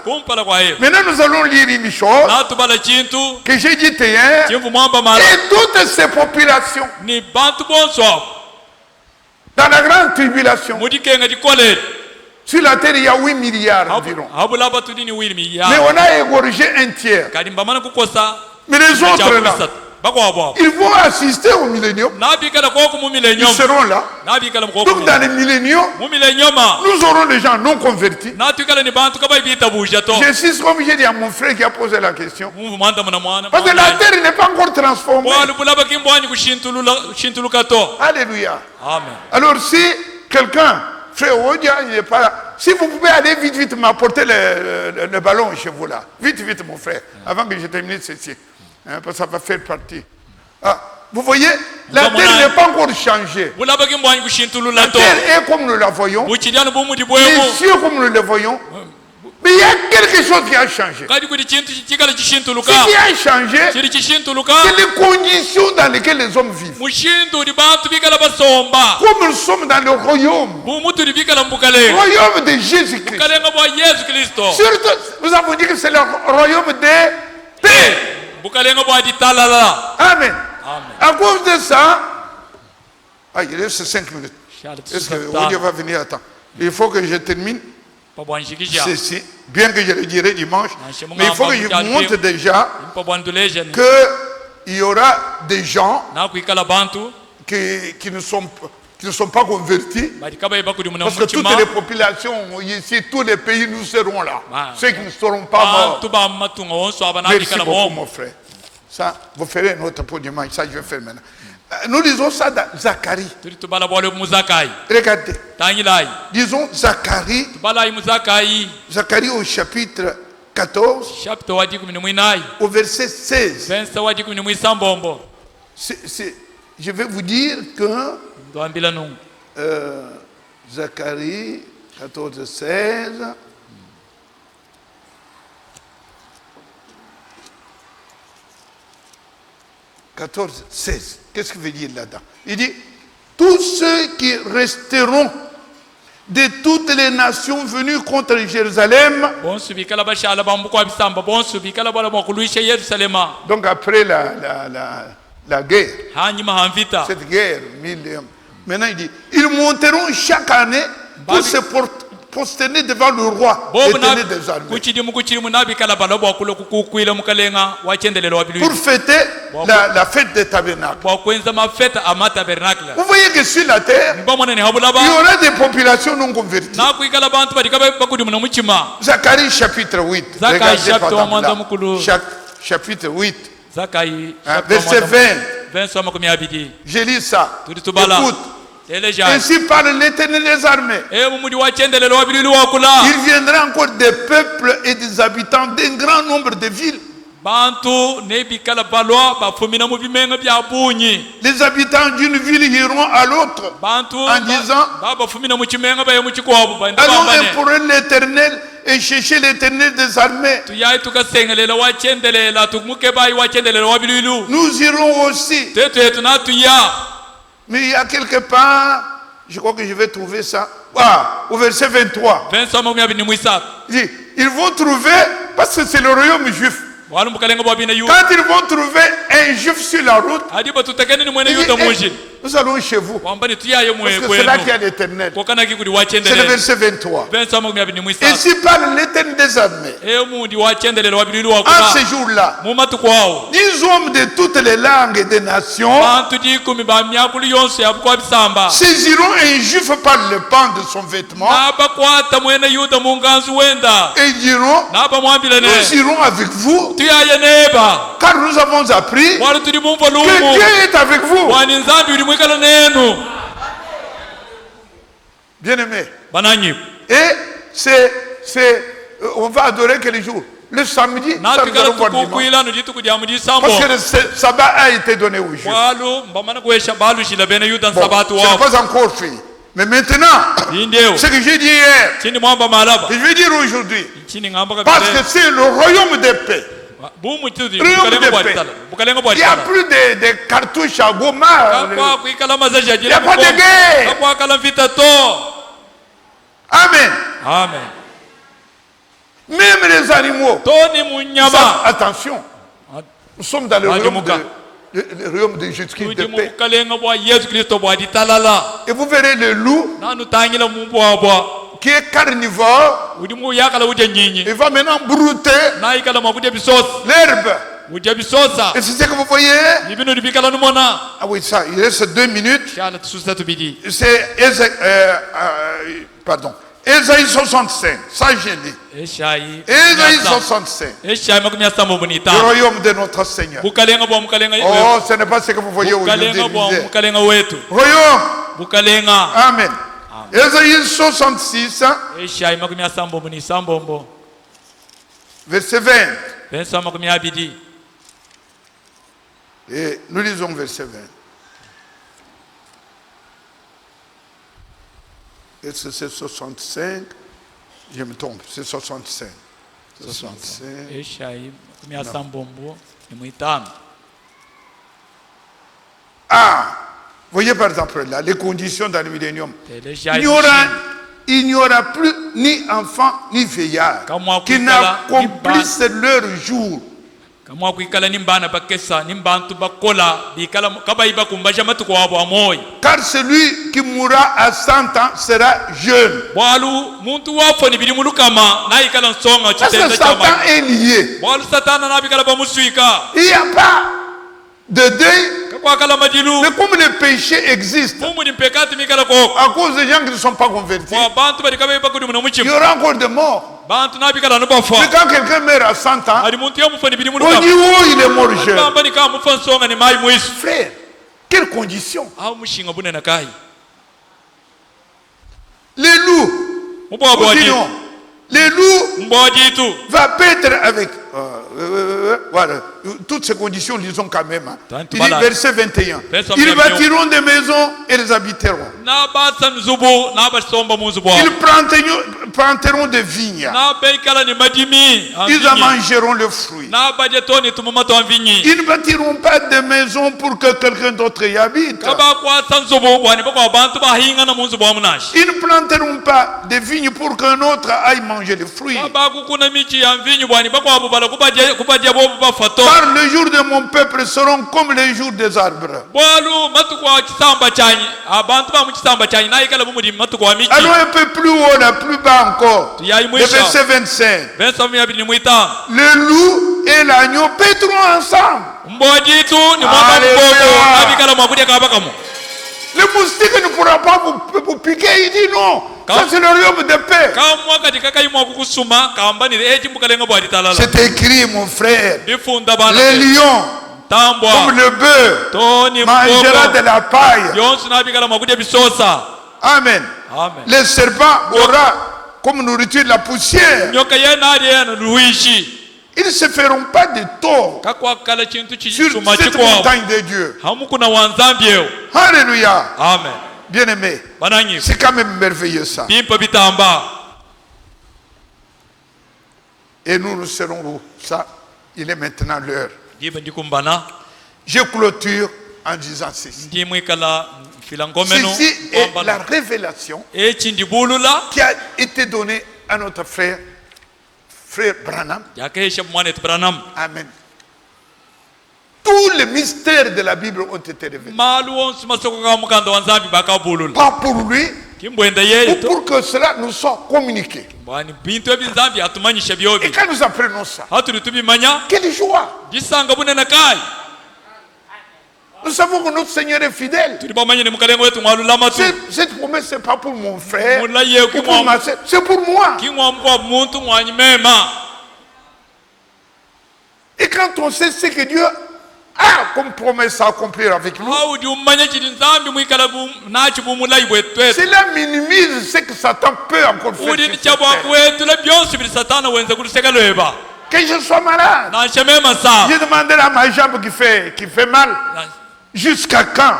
Maintenant, nous allons lire une chose que j'ai dit hier. Et toutes ces populations, dans la grande tribulation, sur la terre, il y a 8 milliards environ. Mais on a égorgé un tiers. Mais les autres là, ils vont assister au millénium. Ils seront là. Donc dans le millénium, nous aurons les gens non convertis. J'insiste comme j'ai dit à mon frère qui a posé la question. Parce que la terre n'est pas encore transformée. Alléluia. Alors si quelqu'un, frère Odia, il n'est pas là. Si vous pouvez aller vite m'apporter le ballon chez vous là. Vite mon frère, avant que je termine ceci. Parce que ça va faire partie. Ah, vous voyez, la terre n'est pas encore changée. La terre est comme nous la voyons. Les cieux comme nous le voyons. Mais il y a quelque chose qui a changé. Ce qui a changé, c'est les conditions dans lesquelles les hommes vivent. Comme nous sommes dans le royaume. Le royaume de Jésus-Christ. Surtout, nous avons dit que c'est le royaume de paix. Amen. À cause de ça, il reste 5 minutes. Est-ce que Dieu va venir? Attends. Il faut que je termine ceci, bien que je le dirai dimanche. Mais il faut que je vous montre déjà qu'il y aura des gens qui ne sont pas convertis. Parce que toutes les populations ici, tous les pays, nous serons là. Ceux qui ne seront pas morts. Merci beaucoup, mon frère. Ça, vous ferez un autre pour dimanche. Ça, je vais faire maintenant. Nous lisons ça dans Zacharie. Regardez. Disons Zacharie. Zacharie au chapitre 14. Au verset 16. Je vais vous dire que Zacharie 14, 16. « 14, 16. Qu'est-ce qu'il veut dire là-dedans? Il dit, tous ceux qui resteront de toutes les nations venues contre Jérusalem. Donc après la guerre, cette guerre, maintenant il dit, ils monteront chaque année pour se prosterner devant le roi éternel des armées. Pour fêter la fête des tabernacles. Vous voyez que sur la terre, il y aura des populations non converties. Zacharie chapitre 8. Regardez chapitre 8. Verset 20. Je lis ça. Écoute. Ainsi parle l'Éternel des armées. Il viendra encore des peuples et des habitants d'un grand nombre de villes. Les habitants d'une ville iront à l'autre en disant, allons implorer l'Éternel et chercher l'Éternel des armées. Nous irons aussi. Mais il y a quelque part, je crois que je vais trouver ça, au verset 23. Il dit, ils vont trouver, parce que c'est le royaume juif. Quand ils vont trouver un juif sur la route, nous allons chez vous. Parce que c'est là qu'il y a l'Éternel. C'est le verset 23. Ainsi parle l'Éternel des armées. En ce jour-là, 10 hommes de toutes les langues et des nations saisiront un juif par le pan de son vêtement et diront, nous irons avec vous, car nous avons appris que Dieu est avec vous. Bien-aimé. Et on va adorer quel jour? Le samedi, ça nous allons voir dimanche. Parce que le sabbat a été donné aux Juifs. Bon, ce n'est pas encore fini. Mais maintenant, ce que j'ai dit hier, je vais dire aujourd'hui, parce que c'est le royaume de paix. Il n'y a plus de cartouches à Goma. Il n'y a pas de guerre. Amen. Même les animaux. Attention. Nous sommes dans le royaume de Jésus-Christ de paix. Et vous verrez le loup qui est carnivore. Il va maintenant brouter l'herbe. Et c'est ce que vous voyez? Ah oui, ça, il reste 2 minutes. C'est Ésaïe 65. Ça, j'ai dit. Ésaïe 65. Le royaume de notre Seigneur. Oh, ce n'est pas ce que vous voyez aujourd'hui. Royaume. Amen. Ésaïe 66. Verset 20. Et nous lisons verset 20. Et c'est 65. Je me trompe, c'est 65. 65. Voyez par exemple là, les conditions dans le millénium. Il n'y aura plus ni enfant ni vieillard qui n'accomplissent leur jour. kamwa kuikala nimbana bakesa nimbantu bakola bikala kabayiba kumbaja matuko wabo amoy. Car celui qui mourra à 100 ans sera jeune. Bwalu muntu wafo ni bilimu lukama na ikala nsonga chitenda chama. Satan est lié. Bwalu satana na bikala bamusuika. Il n'y a pas de deuil. Mais comme le péché existe, à cause des gens qui ne sont pas convertis, il y aura encore des morts. Mais quand quelqu'un meurt à 100 ans, on dit oh, il est mort jeune. Frère, quelles conditions? Les loups, les loups va paître avec. Voilà. Toutes ces conditions, lisons quand même. Il dit verset 21. Ils bâtiront des maisons et les habiteront. Ils planteront des vignes. Ils en mangeront le fruit. Ils ne bâtiront pas de maisons pour que quelqu'un d'autre y habite. Ils ne planteront pas des vignes pour qu'un autre aille manger le fruit. Car les jours de mon peuple seront comme les jours des arbres. Allons un peu plus haut, là, plus bas encore. Le verset 25. Le loup et l'agneau paîtront ensemble. Le moustique ne pourra pas vous piquer. Il dit non. Ça c'est le royaume de paix. C'est écrit, mon frère. Les lions, comme le bœuf, mangera de la paille. Amen. Les serpents aura comme nourriture de la poussière. Ils ne se feront pas de tort sur cette montagne de Dieu. Alléluia. Amen. Bien-aimé, c'est quand même merveilleux ça. Et nous serons où? Ça, il est maintenant l'heure. Je clôture en disant ceci. Ceci est la révélation qui a été donnée à notre frère Branham. Amen. Tous les mystères de la Bible ont été révélés. Pas pour lui, ou pour que cela nous soit communiqué. Et quand nous apprenons ça, quelle joie! Nous savons que notre Seigneur est fidèle. Cette promesse, ce n'est pas pour mon frère ou pour ma soeur, c'est pour moi. Et quand on sait ce que Dieu a comme promesse à accomplir avec nous, cela minimise ce que Satan peut encore faire. Que je sois malade, j'ai demandé à ma jambe qui fait mal. Jusqu'à quand?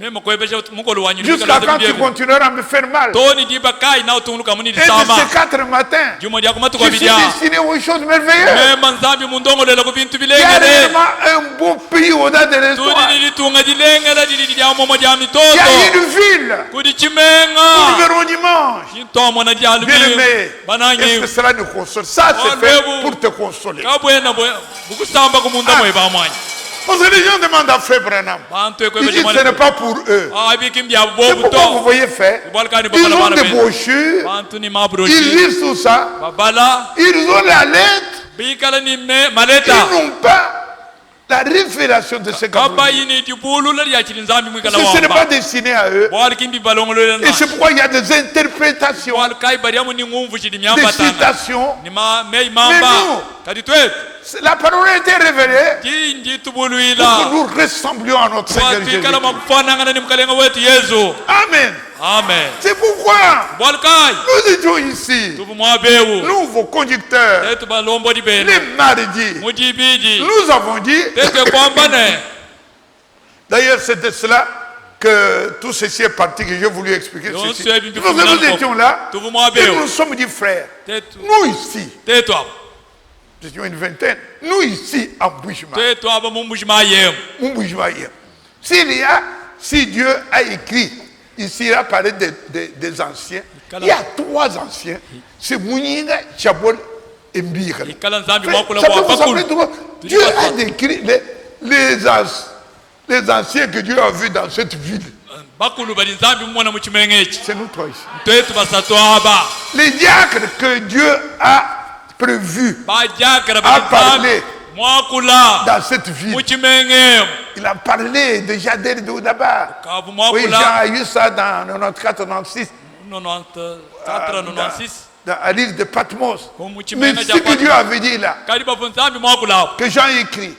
Jusqu'à quand tu continueras à me faire mal? Et de ces 4 matins, je suis destiné aux choses merveilleuses. Il y a réellement un beau pays au-delà de l'histoire. Il y a une ville où nous verrons dimanche. Bien-aimé, est-ce que cela nous console? Ça, c'est fait pour te consoler. Parce que les gens demandent à Frère Branham. Ils disent que ce n'est pas pour eux. C'est pourquoi vous voyez faire. Ils ont des brochures. Ils lisent tout ça. Ils ont la lettre. Ils n'ont pas la révélation de ce qu'on dit. Ce n'est pas destiné à eux. Et c'est pourquoi il y a des interprétations, des citations. Mais nous, la parole a été révélée pour que nous ressemblions à notre Seigneur Jésus. Amen. Amen. C'est pourquoi nous étions ici, nous vos conducteurs, les mardis, nous avons dit. D'ailleurs, c'est de cela que tout ceci est parti, que j'ai voulu expliquer ceci. Nous étions là, et nous sommes dit frères. Nous ici, nous étions une vingtaine, nous ici à Mbujimaye. Si Dieu a écrit, ici il a parlé des anciens, il y a 3 anciens, c'est Mouninga, Tchabol et Mbira. Dieu a décrit les anciens que Dieu a vus dans cette ville. C'est nous trois ici. Les diacres que Dieu a prévus, a parlé dans cette ville. Il a parlé déjà dès là-bas. Oui, Jean a eu ça dans 94-96. À l'île de Patmos. Mais ce que Dieu avait dit là, que Jean écrit,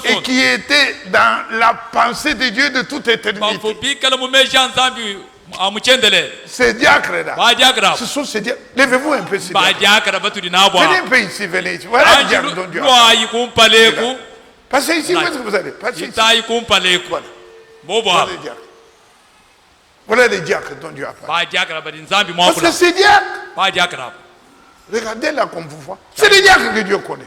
et qui était dans la pensée de Dieu de toute éternité. Ces diacres-là, ce sont ces diacres. Levez-vous un peu, venez un peu ici, venez ici. Voilà les diacres dont Dieu a parlé. Passez ici, où est-ce que vous allez? Passez ici. Voilà les diacres. Voilà les diacres dont Dieu a parlé. Parce que ces diacres, regardez là comme vous voyez. C'est les diacres que Dieu connaît.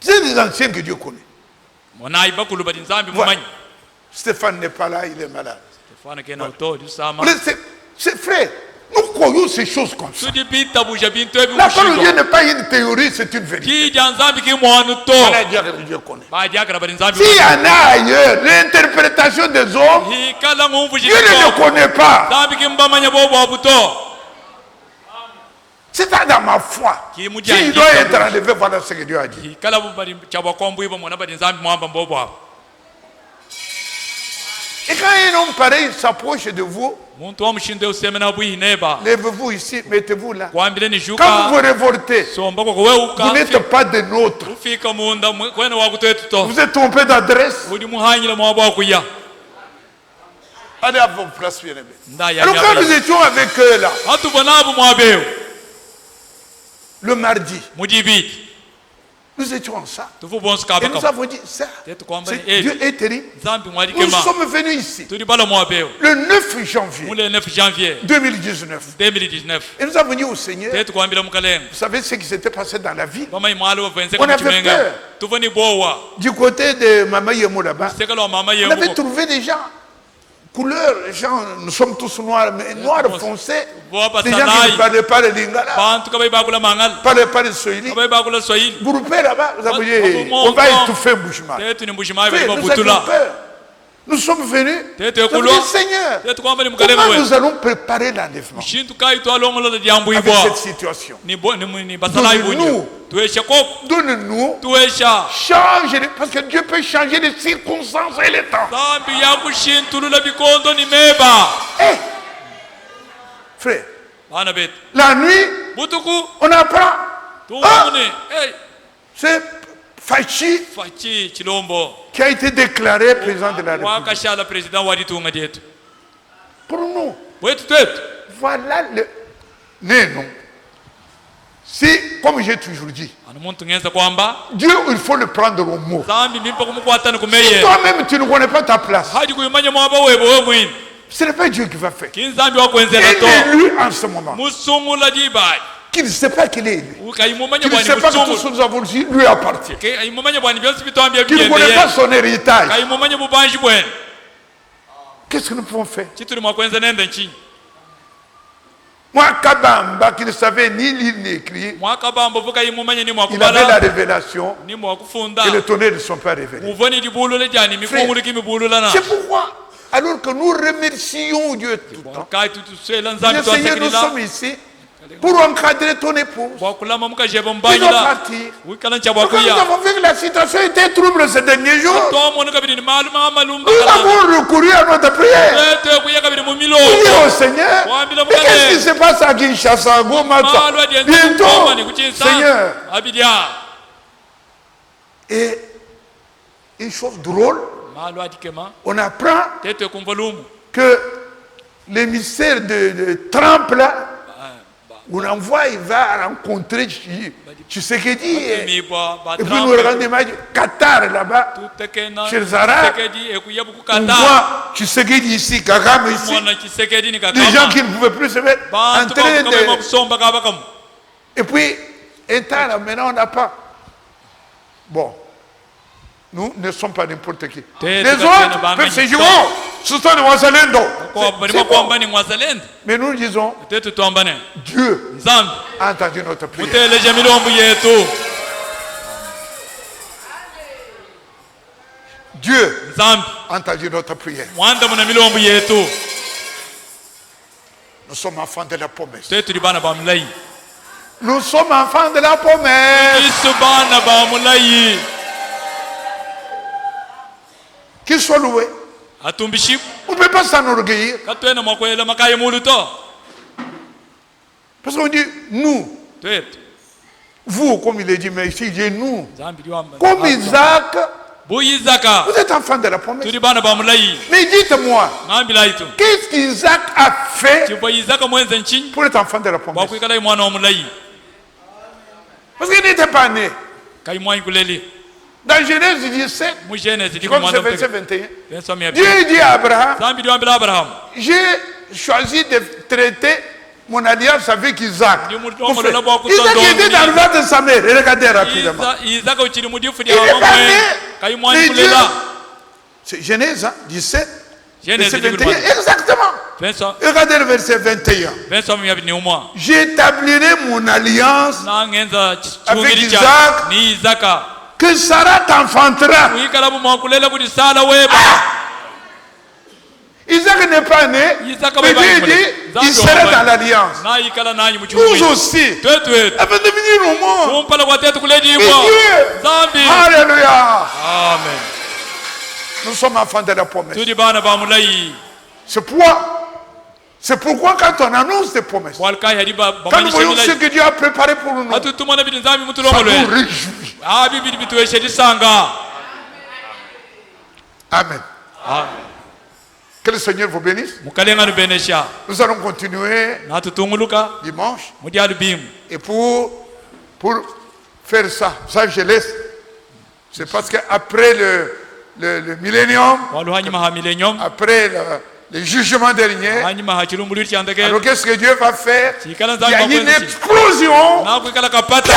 C'est les anciens que Dieu connaît. Voilà. Stéphane n'est pas là, il est malade. C'est frère. Nous croyons ces choses comme ça. La parole de Dieu n'est pas une théorie, c'est une vérité. Voilà Dieu que Dieu connaît. S'il y en a ailleurs, l'interprétation des hommes, Dieu ne le connaît pas. C'est ça dans ma foi. S'il doit être enlevé, voilà ce que Dieu a dit. Et quand un homme pareil s'approche de vous, levez-vous ici, mettez-vous là. Quand vous vous révoltez, vous n'êtes pas de nôtres. Vous êtes trompé d'adresse. Allez à vos places, bien-aimés. Alors quand nous étions avec eux là, le mardi, nous étions ensemble. Et nous avons dit, ça, Dieu est terrible. Nous sommes venus ici le 9 janvier 2019. Et nous avons dit au Seigneur, vous savez ce qui s'était passé dans la vie? On avait peur. Du côté de Mama Yemo là-bas, on avait trouvé des gens. Couleur, gens, nous sommes tous noirs, mais noirs foncés. Des gens qui ne parlaient pas le lingala, ne parlaient pas le swahili. Groupés là-bas, vous avez dit, on va étouffer Bushman. Nous avions peur. Nous sommes venus. Nous avons dit, Seigneur, comment nous allons préparer l'enlèvement avec cette situation? Donne-nous, change, parce que Dieu peut changer les circonstances et les temps. Frère, la nuit, on apprend. C'est Fachi qui a été déclaré président de la République. Pour nous, voilà le... Non. Si, comme j'ai toujours dit, Dieu, il faut le prendre au mot. Si toi-même, tu ne connais pas ta place, ce n'est pas Dieu qui va faire. Il est élu en ce moment. Qui ne sait pas qu'il est élu. Qui ne sait pas que tout ce que nous avons dit lui appartient. Qui ne connaît pas son héritage. Qu'est-ce que nous pouvons faire? Moi, Kabamba, qui ne savait ni lire ni écrire, il avait la révélation et le tonnerre ne sont pas révélés. C'est pourquoi, alors que nous remercions Dieu tout le temps, Seigneur, nous sommes ici pour encadrer ton épouse. Ils vont partir. Quand nous avons vu que la situation était trouble ces derniers jours, nous avons recouru à notre prière. Nous disons au Seigneur, mais qu'est-ce qui se passe à Kinshasa, à Goma, bientôt, Seigneur? Et une chose drôle, on apprend que l'émissaire de Trump là, on envoie, il va rencontrer Tshisekedi et puis nous regardons Qatar là-bas, chez les Arabes, on voit Tshisekedi ici, Kagame ici, des gens qui ne pouvaient plus se mettre en train de... Et puis, un temps là, maintenant on n'a pas... Bon, nous ne sommes pas n'importe qui. Les autres peuvent se jouer. Sultani wazalendo. barimo kwamba ni mwazalendo. Mais nous disons, Tetu tuambane. Dieu Nzambi a entendu notre prière. muteleje milombo yetu. Dieu Nzambi a entendu notre prière. mwanda muna milombo yetu. Nous sommes enfants de la promesse. Tetu libana ba mulayi. Nous sommes enfants de la promesse. Isu bana ba mulayi. Qu'il soit loué. Atumbishi On ne peut pas s'enorgueillir. katwena mwakwela makaye muluto. Parce qu'on dit nous. Tetu Vous, comme il est dit, mais ici, il dit nous. Nzambi liwamba. Comme Isaac, Bu Isaka vous êtes enfants de la promesse. tuli bana ba mulayi. Mais dites-moi, Ngambi laitu. qu'est-ce qu'Isaac a fait Chipo Isaka mwenze nchi. pour être enfant de la promesse? Bakwikala mwana wa mulayi. Parce qu'il n'était pas né. Kai mwanyi kuleli. Dans Genèse 17, Mu Genesi comme c'est mwana verset mpeke. 21, Verso mia Dieu pili. dit à Abraham, Nzambi liwambila Abraham. j'ai choisi de traiter mon alliance avec Isaac. Dieu m'a dit, Mon frère, on va Isaac couper était dans le ventre de sa mère. Regardez rapidement. Isaka uchili mudifu Il dia est pas mama né. kai mwanyi Mais Dieu, kulela. c'est Genèse 17, Genesi verset 21. libiri mwana. Exactement. Verso Regardez le verset 21. mia pili ni umwa. J'établirai mon alliance Na ngenza Avec chungiri Isaac. cha ni Isaka. que Sarah t'enfantera. Kuikala mu mwakulela kuti sala weba. Isaac n'est pas né, Isaac mais va Dieu pas dit, il sera dans l'alliance. Na ikala nanyi mu Vous chungiri. aussi, Twetu. avant de venir au monde. Kumpala kwa tetu kuledi Mais kwa. Dieu, Nzambi. alléluia. Amen. Nous sommes enfants de la promesse. Tuli bana ba mulayi. C'est pourquoi quand on annonce des promesses, Walkai hadiba quand nous bamanisha voyons ce mulayi. que Dieu a préparé pour nous, ça Atutumana biti nzambi nous mutulongolwe. réjouit. Ah bibi bituweshe disanga. Amen. Ah. Que le Seigneur vous bénisse. Mukalengano benesha. Nous allons continuer Na tutunguluka dimanche. mudialu bimu. Et pour faire ça je laisse. C'est parce qu'après le millénium, Waluhanyima ha millennium. après le jugement dernier, Hanyima ha chilumbuliri cyandege. alors qu'est-ce que Dieu va faire? Chikala Il y a nzambi une makwenzi. explosion Na kuikala kapata.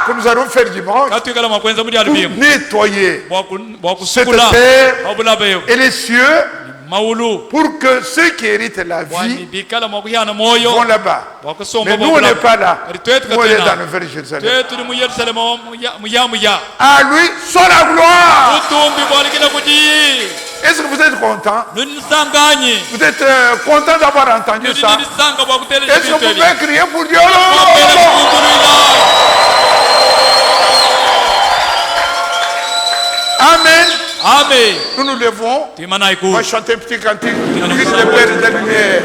que nous allons faire dimanche Katuikala makwenza mudialu pour bimu. nettoyer cette Bwakusukula. terre Obulabe. et les cieux Maulu. pour que ceux qui héritent la Wani vie bikala mwakuhana moyo. vont là-bas. Bwakusomba Mais nous, on n'est pas là. Twetu Nous, on est dans katena. le vers Jérusalem. Twetu ni mu Yerusalemu muya. À lui soit la gloire. Utumbi bwalikila kuti. Est-ce que vous êtes content? Nunisanganyi. Vous êtes content d'avoir entendu ça? Nilisanga bwakuteleje Est-ce que vous bintu ebi. pouvez crier pour Dieu? Mwapele kukungulula. Amen. Amen. Nous nous levons. Timana On iku. va chanter un petit cantique. Christ, le Père de la lumière.